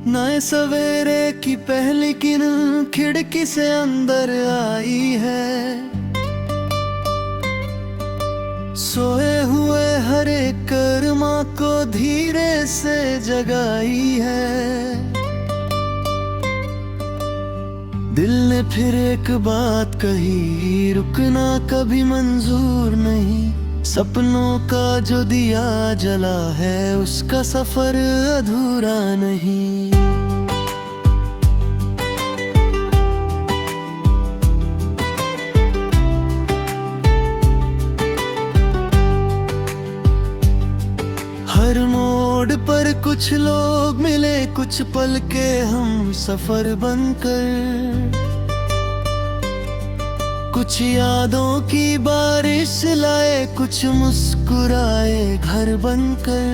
नए सवेरे की पहली किरण खिड़की से अंदर आई है। सोए हुए हर एक कर्मा को धीरे से जगाई है। दिल ने फिर एक बात कही, रुकना कभी मंजूर नहीं। सपनों का जो दिया जला है, उसका सफर अधूरा नहीं। हर मोड़ पर कुछ लोग मिले, कुछ पल के हम सफर बनकर। कुछ यादों की बारिश लाए, कुछ मुस्कुराए घर बनकर।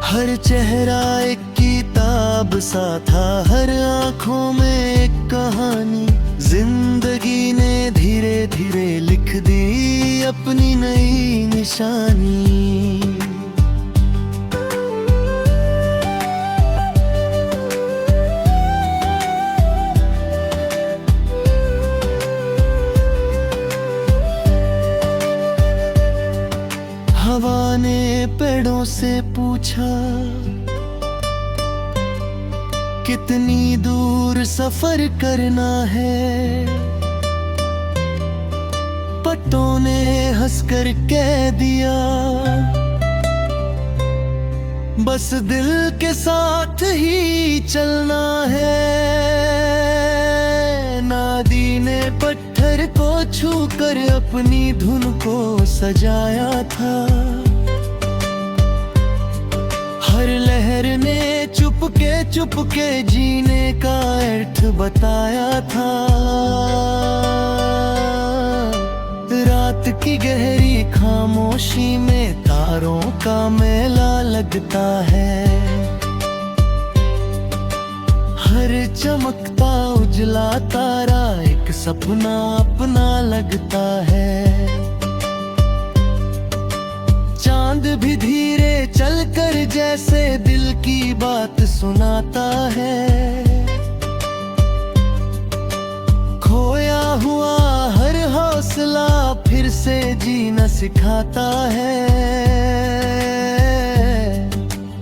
हर चेहरा एक किताब सा था, हर आंखों में एक कहानी। जिंदगी ने धीरे धीरे लिख दी अपनी नई निशानी। हवा ने पेड़ों से पूछा, कितनी दूर सफर करना है। पत्तों ने हंसकर कह दिया, बस दिल के साथ ही चलना है। नादी ने पत्थर को छूकर अपनी धुन को सजाया था। हर लहर ने चुपके जीने का अर्थ बताया था। रात की गहरी खामोशी में तारों का मेला लगता है। हर चमकता उजला तारा एक सपना अपना लगता है। चांद भी धीरे चलकर जैसे दिल की बात सुनाता है। खोया हुआ हर हौसला फिर से जीना सिखाता है।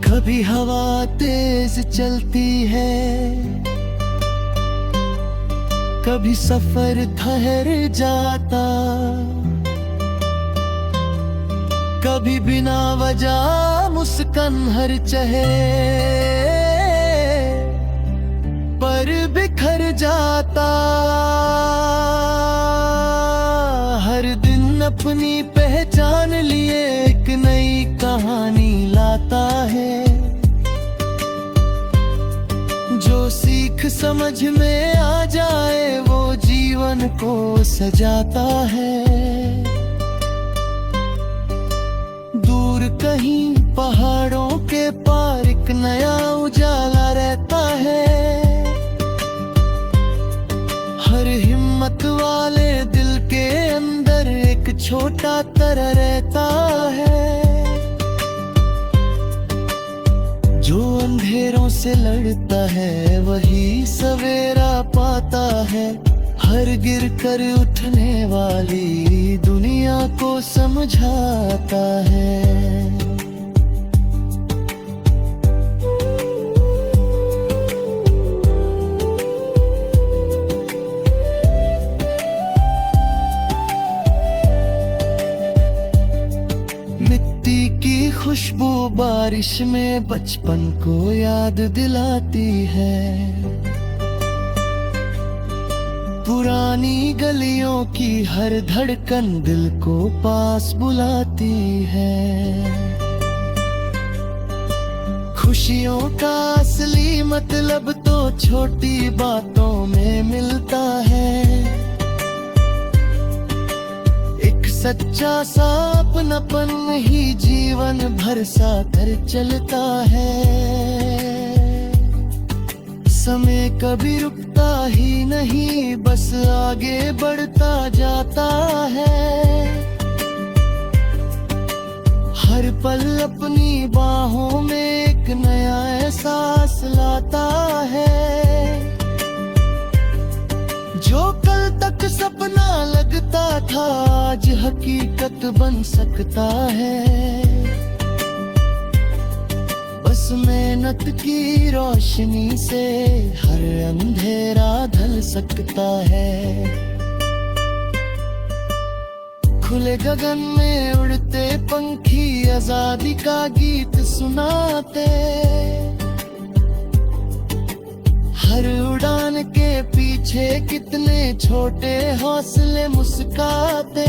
कभी हवा तेज चलती है, कभी सफर ठहर जाता। कभी बिना वजह मुस्कान हर चहे पर बिखर जाता। हर दिन अपनी पहचान लिए एक नई कहानी लाता है। जो सीख समझ में आ जाए वो जीवन को सजाता है। कहीं पहाड़ों के पार एक नया उजाला रहता है। हर हिम्मत वाले दिल के अंदर एक छोटा तारा रहता है। जो अंधेरों से लड़ता है वही सवेरा पाता है। हर गिर कर उठने वाली दुनिया को समझाता है। मिट्टी की खुशबू बारिश में बचपन को याद दिलाती है। पुरानी गलियों की हर धड़कन दिल को पास बुलाती है। खुशियों का असली मतलब तो छोटी बातों में मिलता है। एक सच्चा सा अपनापन ही जीवन भर साथ चलता है। समय कभी रुकता ही नहीं, बस आगे बढ़ता जाता है। हर पल अपनी बाहों में एक नया एहसास लाता है। जो कल तक सपना लगता था आज हकीकत बन सकता है। बस मेहनत की रोशनी से हर अंधेरा ढल सकता है। खुले गगन में उड़ते पंखी आजादी का गीत सुनाते। हर उड़ान के पीछे कितने छोटे हौसले मुस्काते।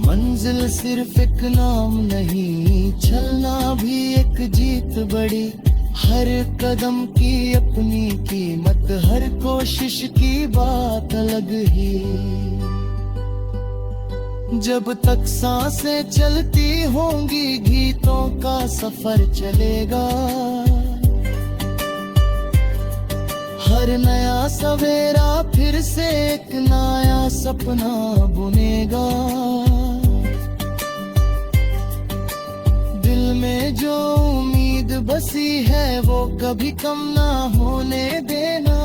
मंजिल सिर्फ एक नाम नहीं, चलना भी एक जीत बड़ी। हर कदम की अपनी कीमत, हर कोशिश की बात अलग ही। जब तक सांसें चलती होंगी गीतों का सफर चलेगा। हर नया सवेरा फिर से एक नया सपना बुनेगा। दिल में जो उम्मीद बसी है वो कभी कम ना होने देना।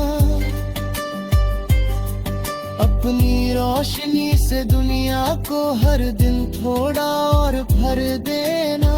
अपनी रोशनी से दुनिया को हर दिन थोड़ा और भर देना।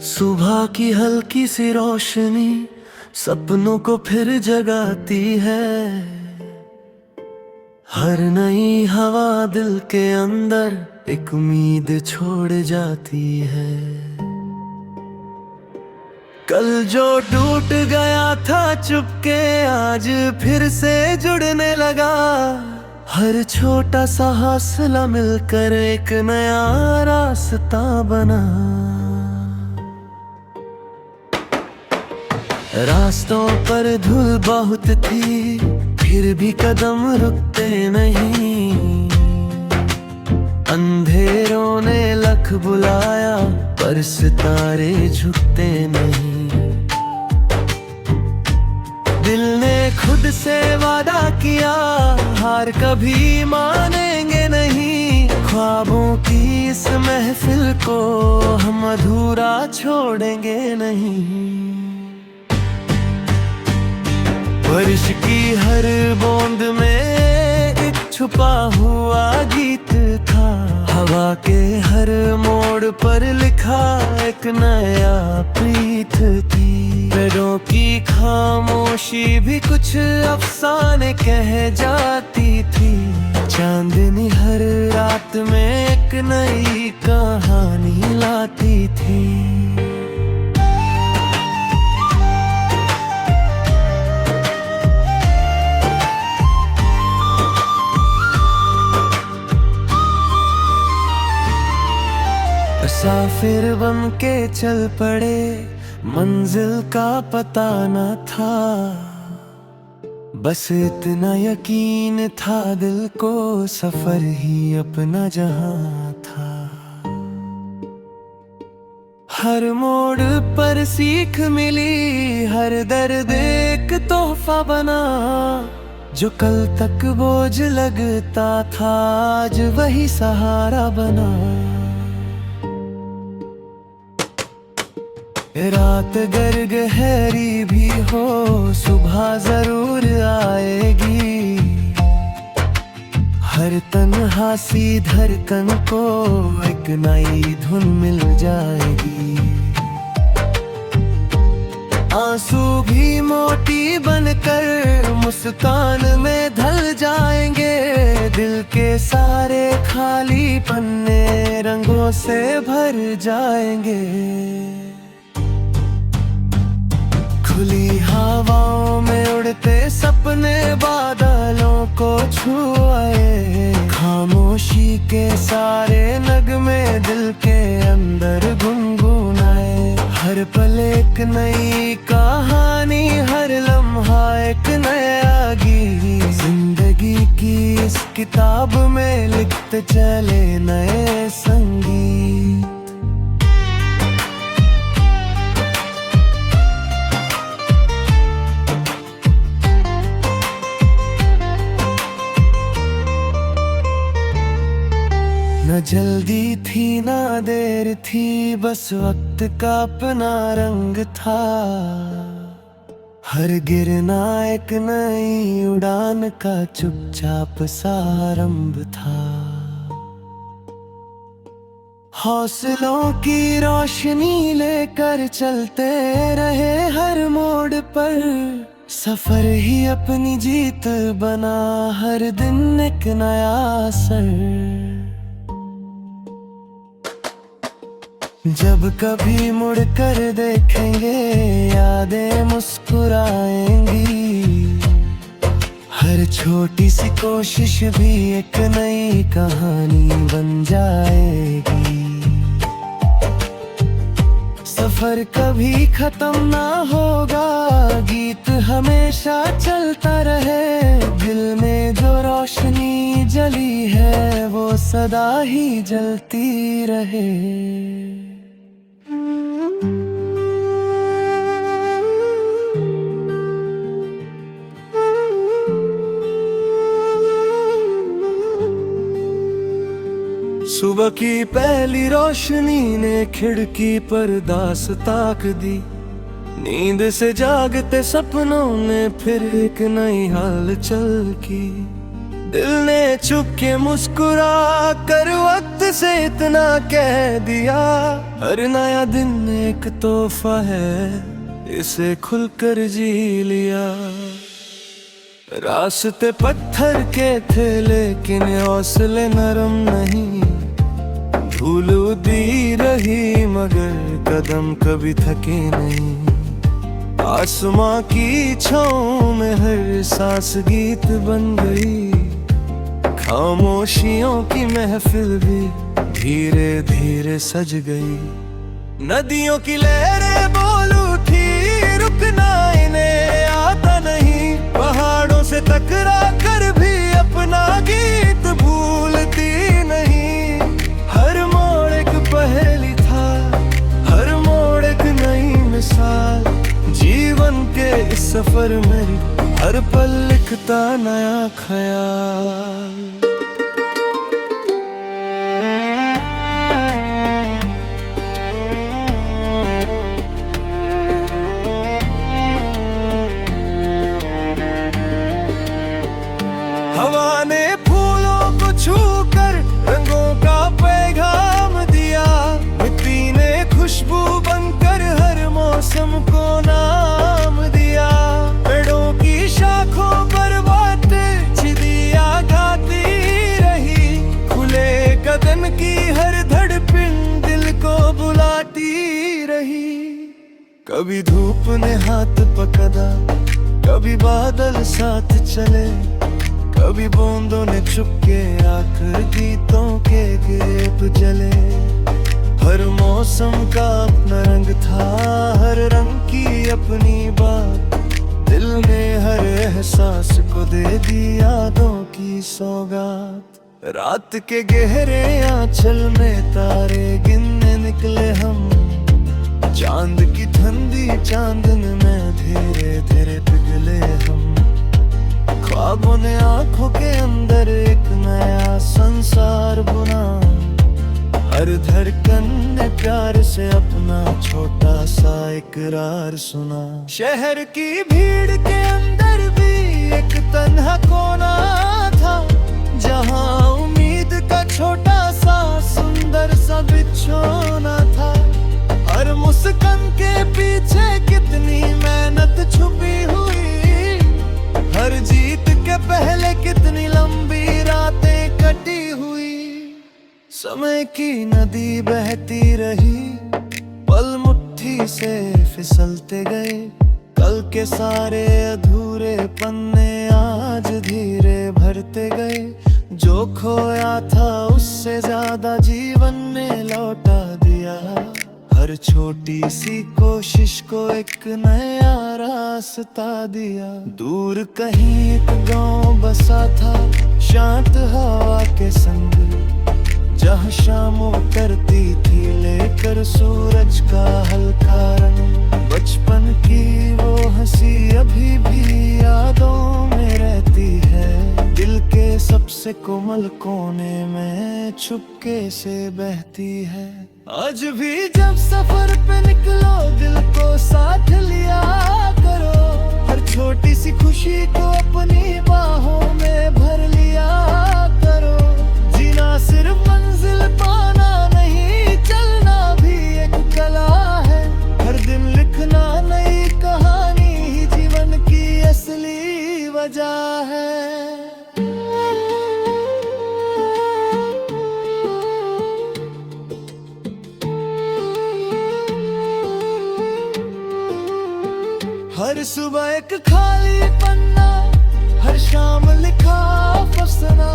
सुबह की हल्की सी रोशनी सपनों को फिर जगाती है। हर नई हवा दिल के अंदर एक उम्मीद छोड़ जाती है। कल जो टूट गया था चुपके आज फिर से जुड़ने लगा। हर छोटा सा हौसला मिलकर एक नया रास्ता बना। रास्तों पर धूल बहुत थी फिर भी कदम रुकते नहीं। अंधेरों ने लख बुलाया पर सितारे झुकते नहीं। दिल ने खुद से वादा किया हार कभी मानेंगे नहीं। ख्वाबों की इस महफिल को हम अधूरा छोड़ेंगे नहीं। बारिश की हर बूंद में एक छुपा हुआ गीत था। हवा के हर मोड़ पर लिखा एक नया प्रीत थी। पेड़ों की खामोशी भी कुछ अफसाने कह जाती थी। चांदनी हर रात में एक नई कहानी लाती थी। मुसाफिर बन के चल पड़े मंजिल का पता न था। बस इतना यकीन था दिल को सफर ही अपना जहां था। हर मोड़ पर सीख मिली हर दर्द एक तोहफा बना। जो कल तक बोझ लगता था आज वही सहारा बना। रात गर गहरी भी हो सुबह जरूर आएगी। हर तन्हा सी धड़कन को एक नई धुन मिल जाएगी। आंसू भी मोती बनकर मुस्कान में ढल जाएंगे। दिल के सारे खाली पन्ने रंगों से भर जाएंगे। खुली हवाओं में उड़ते सपने बादलों को छुआए। खामोशी के सारे नगमे दिल के अंदर गुनगुनाए। हर पल एक नई का एक नया गीत, जिंदगी की इस किताब में लिखते चले नए संगीत। न जल्दी थी ना देर थी, बस वक्त का अपना रंग था। हर गिरना एक नई उड़ान का चुपचाप सा आरंभ था। हौसलों की रोशनी लेकर चलते रहे हर मोड़ पर, सफर ही अपनी जीत बना, हर दिन एक नया असर। जब कभी मुड़ कर देखेंगे यादें मुस्कुराएंगी, हर छोटी सी कोशिश भी एक नई कहानी बन जाएगी। सफर कभी खत्म ना होगा, गीत हमेशा चलता रहे। दिल में जो रोशनी जली है वो सदा ही जलती रहे। सुबह की पहली रोशनी ने खिड़की पर दास्तां दी, नींद से जागते सपनों में फिर एक नई हलचल की। दिल ने चुप के मुस्कुरा कर वक्त से इतना कह दिया, हर नया दिन एक तोहफा है, इसे खुलकर जी लिया। रास्ते पत्थर के थे लेकिन हौसले नरम नहीं, धूल उड़ती रही मगर कदम कभी थके नहीं। आसमां की छाँव में हर सांस गीत बन गई, खामोशियों की महफिल भी धीरे धीरे सज गई। नदियों की लहरें बोल उठी, रुकना इन्हें आता नहीं, पहाड़ों से टकरा कर भी अपना गीत भूलती नहीं। हर मोड़ एक पहेली था, हर मोड़ एक नई मिसाल, जीवन के इस सफर में हर पल लिखता नया ख्याल। हवा ने फूलों को छूकर रंगों का पैगाम दिया, मिट्टी ने खुशबू बनकर हर मौसम को नाम दिया। पेड़ों की शाखों पर बातें चिड़िया गाती रही, खुले कदम की हर धड़कन दिल को बुलाती रही। कभी धूप ने हाथ पकड़ा, कभी बादल साथ चले, कभी बूंदों ने चुपके आकर गीतों के गेप जले। हर मौसम का अपना रंग था, हर रंग की अपनी बात, दिल ने हर एहसास को दे दी यादों की सौगात। रात के गहरे आंचल में तारे गिनने निकले हम, चांद की ठंडी चांदन में धीरे धीरे पिघले हम। ख्वाबों ने आंखों के अंदर एक नया संसार बुना, हर धड़कन ने प्यार से अपना छोटा सा इकरार सुना। शहर की भीड़ के अंदर भी एक तन्हा कोना था, जहां उम्मीद का छोटा सा सुंदर सा बिछोना था। हर मुस्कान के पीछे कितनी मेहनत छुपी हुई, हर जीत के पहले कितनी लंबी रातें कटी हुई। समय की नदी बहती रही, पल मुट्ठी से फिसलते गए, कल के सारे अधूरे पन्ने आज धीरे भरते गए। जो खोया था उससे ज्यादा जीवन ने लौटा दिया, हर छोटी सी कोशिश को एक नया रास्ता दिया। दूर कहीं एक गांव बसा था, शांत हवा के संग, जहाँ शाम उतरती थी लेकर सूरज का हल्का रंग। बचपन की वो हंसी अभी भी यादों में रहती है, दिल के सबसे कोमल कोने में चुपके से बहती है। आज भी जब सफर पे निकलो दिल को साथ लिया करो, हर छोटी सी खुशी को अपनी बाहों में भर लिया करो। जीना सिर्फ मंजिल पाना नहीं, चलना भी एक कला है। हर दिन लिखना नई कहानी ही जीवन की असली वजह है। हर सुबह एक खाली पन्ना, हर शाम लिखा अफसाना,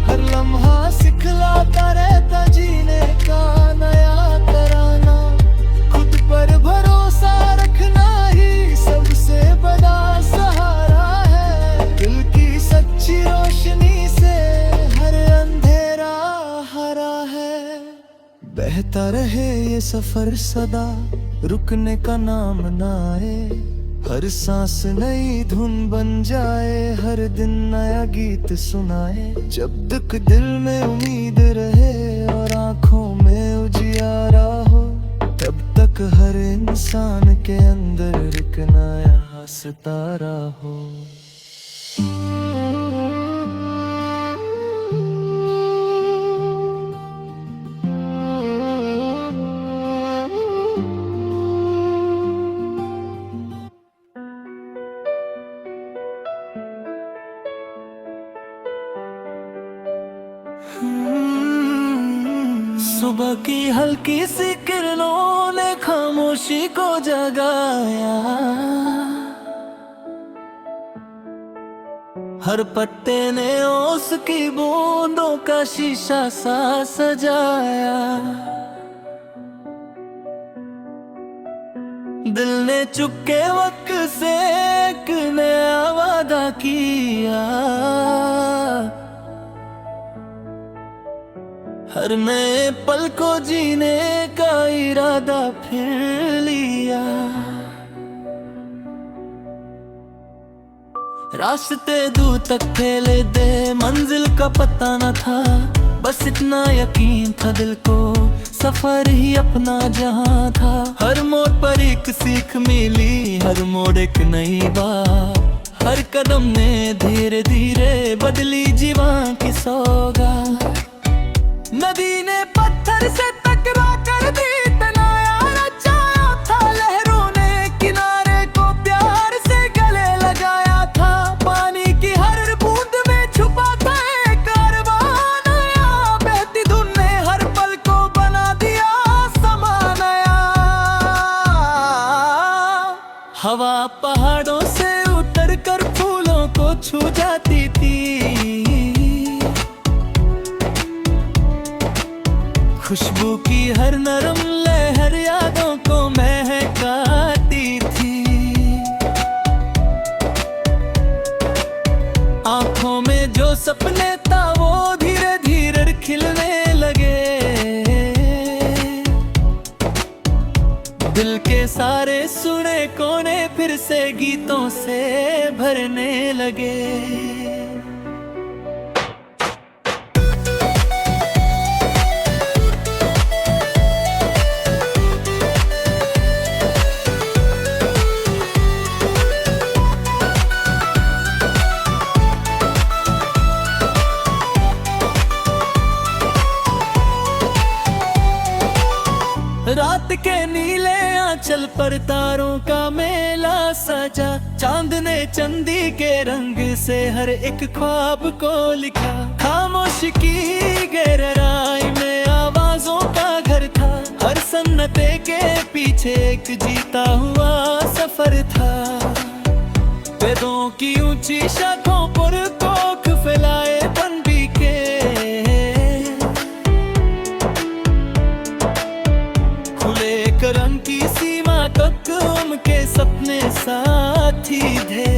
हर लम्हा सिखलाता रहता जीने का नया तराना। खुद पर भरोसा रखना ही सबसे बड़ा सहारा है, दिल की सच्ची रोशनी से हर अंधेरा हरा है। बहता रहे ये सफर सदा, रुकने का नाम ना आए, हर सांस नई धुन बन जाए, हर दिन नया गीत सुनाए। जब तक दिल में उम्मीद रहे और आंखों में उजियारा हो, तब तक हर इंसान के अंदर एक नया सितारा हो। सुबह की हल्की सी किरणों ने खामोशी को जगाया, हर पत्ते ने ओस की बूंदों का शीशा सा सजाया। दिल ने चुपके वक्त से एक नया वादा किया, हर नए पल को जीने का इरादा फिर लिया। रास्ते दूर तक फैले दे, मंजिल का पता न था, बस इतना यकीन था दिल को, सफर ही अपना जहां था। हर मोड़ पर एक सीख मिली, हर मोड़ एक नई बात, हर कदम ने धीरे धीरे बदली जीवन की सौगात। नदी ने पत्थर से टकरा कर भी तनाया रचाया था, लहरों ने किनारे को प्यार से गले लगाया था। पानी की हर बूंद में छुपा था एक कारवां नया, बहती धुन ने हर पल को बना दिया समा नया। हवा पहाड़ों से उतर कर फूलों को छू जाती थी, खुशबू की हर नरम लहर यादों को महकाती थी। आंखों में जो सपने था वो धीरे धीरे खिलने लगे, दिल के सारे सुने कोने फिर से गीतों से भरने लगे। रात के नीले आंचल पर तारों का मेला सजा, चांद ने चंदी के रंग से हर एक ख्वाब को लिखा। खामोश की गहराई में आवाजों का घर था, हर सन्नते के पीछे एक जीता हुआ सफर था। वेदों की ऊंची शाखों पर कोख फैलाए तन्वी के, खुले सपने साथी थे।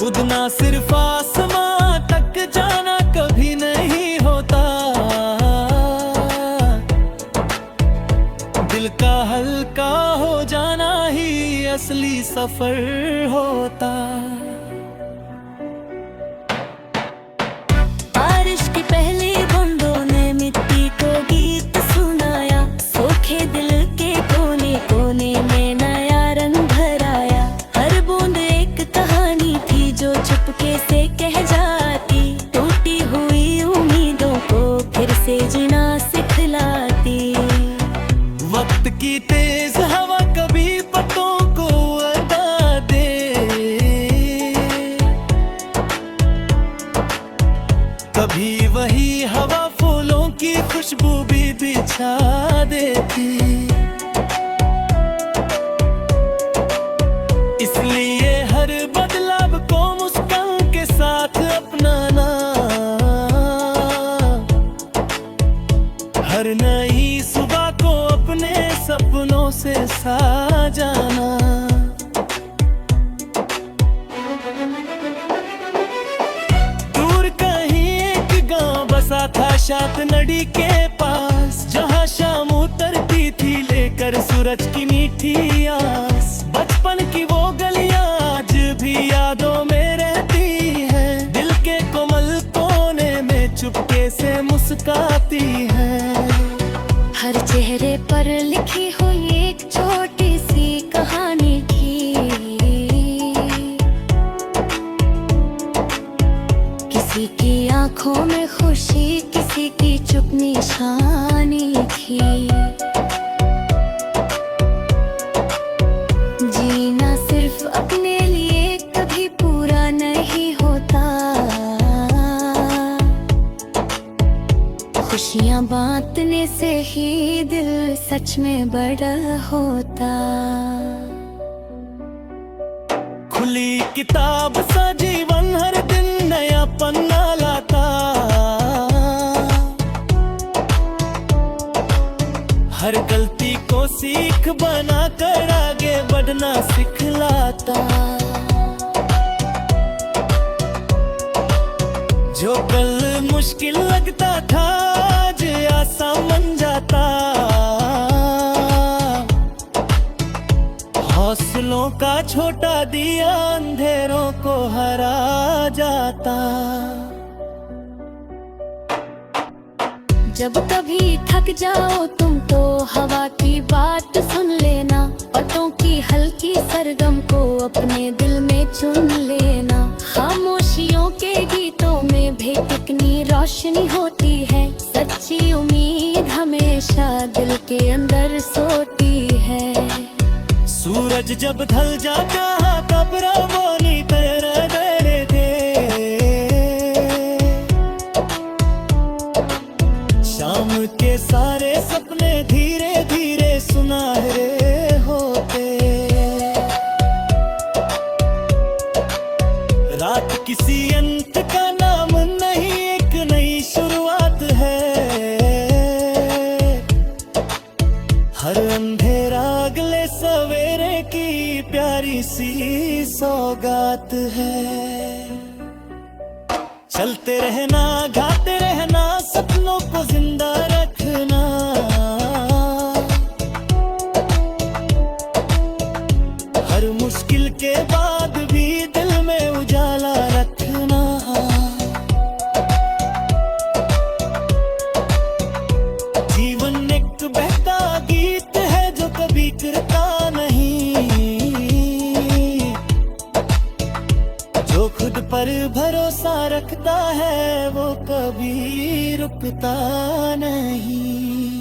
उड़ना सिर्फ आसमां तक जाना कभी नहीं होता, दिल का हल्का हो जाना ही असली सफर होता। बारिश की पहली बूंदों ने मिट्टी को गीत सुनाया, सूखे दिल के कोने कोने में नया रंग भराया। हर बूंद एक कहानी थी जो चुपके से कह जाती, टूटी हुई उम्मीदों को फिर से जीना सिखलाती। वक्त की तेज हवा कभी पत्तों को अड़ा दे, कभी वही हवा फूलों की खुशबू भी बिछा देती। इसलिए हर बदलाव को मुस्कान के साथ अपनाना, हर नई सुबह को अपने सपनों से साजाना। दूर कहीं एक गांव बसा था शात नदी के पास, जहां शाम उतरती थी लेकर सूरज की मीठी आस। बचपन की वो गलियां आज भी यादों में रहती हैं, दिल के कोमल कोने में चुपके से मुस्काती हैं। हर चेहरे पर लिखी हुई एक छोटी सी कहानी थी, किसी की आंखों में खुशी, किसी की चुप निशानी थी। जीना सिर्फ अपने लिए कभी पूरा नहीं होता, खुशियाँ बांटने से ही दिल सच में बड़ा होता। खुली किताब सा जीवन हर दिन नया पन्ना लाता, हर गलती को सीख बना कर आगे बढ़ना सिखलाता। जो कल मुश्किल लगता था आज आसान बन जाता, हौसलों का छोटा दिया अंधेरों को हरा जाता। जब कभी थक जाओ तुम तो हवा की बात सुन लेना, पतों की हल्की सरगम को अपने दिल में चुन लेना। खामोशियों के गीतों में भी कितनी रोशनी होती है, सच्ची उम्मीद हमेशा दिल के अंदर सोती है। सूरज जब ढल जाता तब रवानी तेरा डरे थे, शाम के सारे सपने धीरे धीरे सुनहरे होते। रात किसी अंत का नाम नहीं, एक नई शुरुआत है। हर अंधेरा अगले सवेरे की प्यारी सी सौगात है। चलते रहना, गाते रहना, सपनों को जिंदा रखना। हर मुश्किल के बाद भी दिल में उजाला रखना। जीवन एक बहता गीत है जो कभी गिरता नहीं, जो खुद पर भरोसा रखता है वो कभी रुकता नहीं।